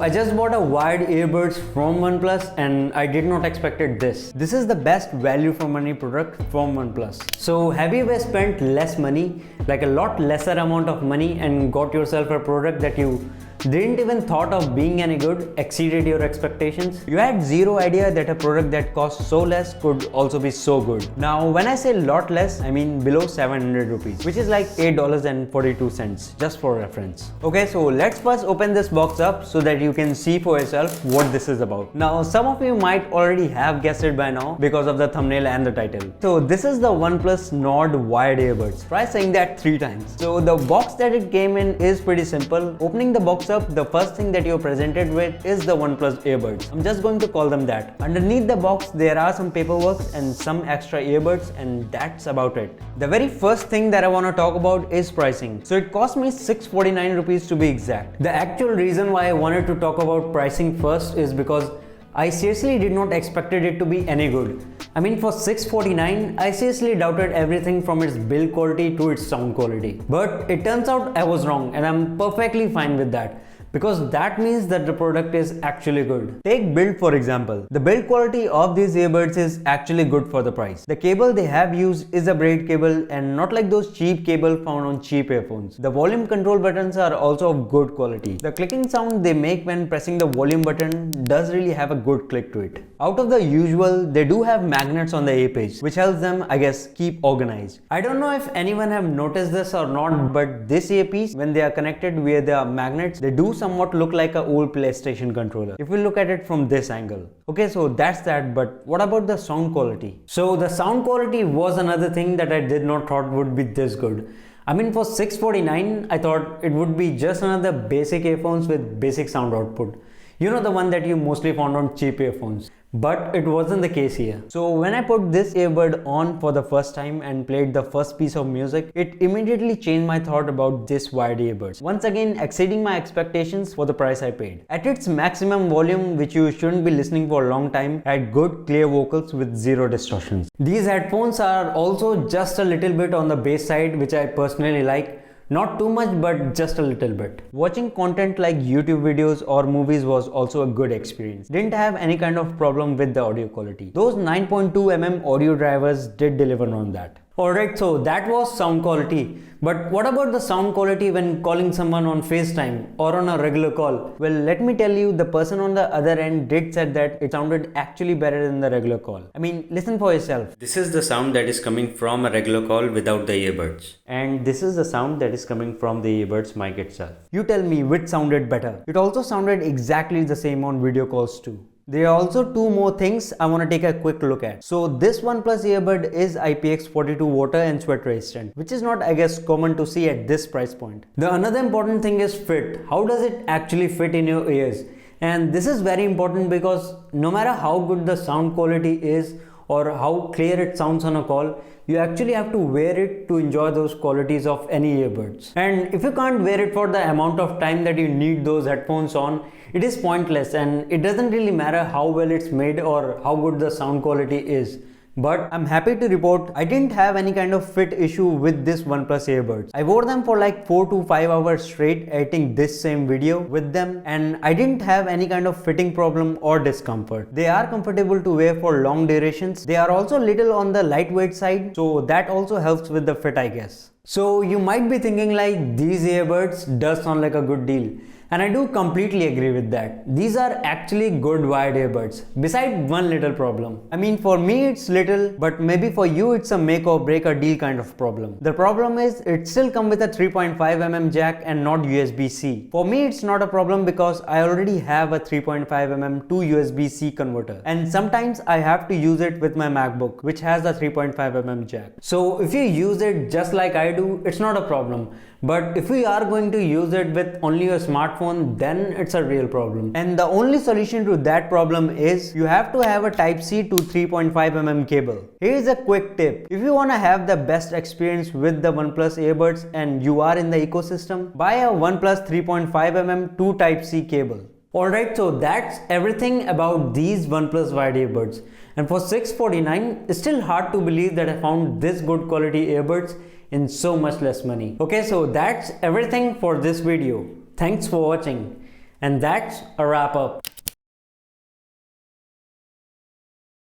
I just bought a wired earbuds from OnePlus and I did not expected this. This is the best value for money product from OnePlus. So have you ever spent less money, like a lot lesser amount of money, and got yourself a product that you didn't even thought of being any good, exceeded your expectations? You had zero idea that a product that costs so less could also be so good. Now when I say lot less, I mean below 700 rupees, which is like $8.42, just for reference. Okay, so let's first open this box up so that you can see for yourself what this is about. Now some of you might already have guessed it by now because of the thumbnail and the title. So this is the OnePlus Nord wired earbuds. Try saying that 3 times. So the box that it came in is pretty simple. Opening the box up, the first thing that you're presented with is the OnePlus earbuds. I'm just going to call them that. Underneath the box there are some paperwork and some extra earbuds, and that's about it. The very first thing that I want to talk about is pricing. So it cost me 649 rupees to be exact. The actual reason why I wanted to talk about pricing first is because I seriously did not expected it to be any good. I mean, for 649, I seriously doubted everything from its build quality to its sound quality. But it turns out I was wrong, and I'm perfectly fine with that, because that means that the product is actually good. Take build for example. The build quality of these earbuds is actually good for the price. The cable they have used is a braid cable and not like those cheap cable found on cheap earphones. The volume control buttons are also of good quality. The clicking sound they make when pressing the volume button does really have a good click to it. Out of the usual, they do have magnets on the earpiece, which helps them, I guess, keep organized. I don't know if anyone have noticed this or not, but this earpiece, when they are connected via the magnets, they do somewhat look like an old PlayStation controller if we look at it from this angle. Okay, so that's that, but what about the sound quality? So the sound quality was another thing that I did not thought would be this good. I mean, for 649, I thought it would be just another basic earphones with basic sound output. You know, the one that you mostly found on cheap earphones. But it wasn't the case here. So when I put this earbud on for the first time and played the first piece of music, it immediately changed my thought about this wired earbuds. Once again, exceeding my expectations for the price I paid. At its maximum volume, which you shouldn't be listening for a long time, had good clear vocals with zero distortions. These headphones are also just a little bit on the bass side, which I personally like. Not too much, but just a little bit. Watching content like YouTube videos or movies was also a good experience. Didn't have any kind of problem with the audio quality. Those 9.2mm audio drivers did deliver on that. Alright, so that was sound quality. But what about the sound quality when calling someone on FaceTime or on a regular call? Well, let me tell you, the person on the other end did said that it sounded actually better than the regular call. I mean, listen for yourself. This is the sound that is coming from a regular call without the earbuds. And this is the sound that is coming from the earbuds mic itself. You tell me which sounded better. It also sounded exactly the same on video calls too. There are also 2 more things I want to take a quick look at. So this OnePlus earbud is IPX42 water and sweat resistant, which is not, I guess, common to see at this price point. The another important thing is fit. How does it actually fit in your ears? And this is very important because no matter how good the sound quality is or how clear it sounds on a call, you actually have to wear it to enjoy those qualities of any earbuds. And if you can't wear it for the amount of time that you need those headphones on, it is pointless, and it doesn't really matter how well it's made or how good the sound quality is. But I'm happy to report I didn't have any kind of fit issue with this OnePlus earbuds. I wore them for like 4 to 5 hours straight editing this same video with them, and I didn't have any kind of fitting problem or discomfort. They are comfortable to wear for long durations. They are also little on the lightweight side, so that also helps with the fit, I guess. So you might be thinking like, these earbuds does sound like a good deal. And I do completely agree with that. These are actually good wired earbuds, beside one little problem. I mean, for me it's little, but maybe for you it's a make or break a deal kind of problem. The problem is it still comes with a 3.5mm jack and not USB-C. For me it's not a problem because I already have a 3.5mm to USB-C converter, and sometimes I have to use it with my MacBook, which has a 3.5mm jack. So if you use it just like I do, it's not a problem. But if we are going to use it with only a smartphone, then it's a real problem. And the only solution to that problem is you have to have a Type-C to 3.5mm cable. Here's a quick tip. If you want to have the best experience with the OnePlus earbuds and you are in the ecosystem, buy a OnePlus 3.5mm to Type-C cable. Alright, so that's everything about these OnePlus wired earbuds. And for $649, it's still hard to believe that I found this good quality earbuds in so much less money. Okay, so that's everything for this video. Thanks for watching. And that's a wrap up.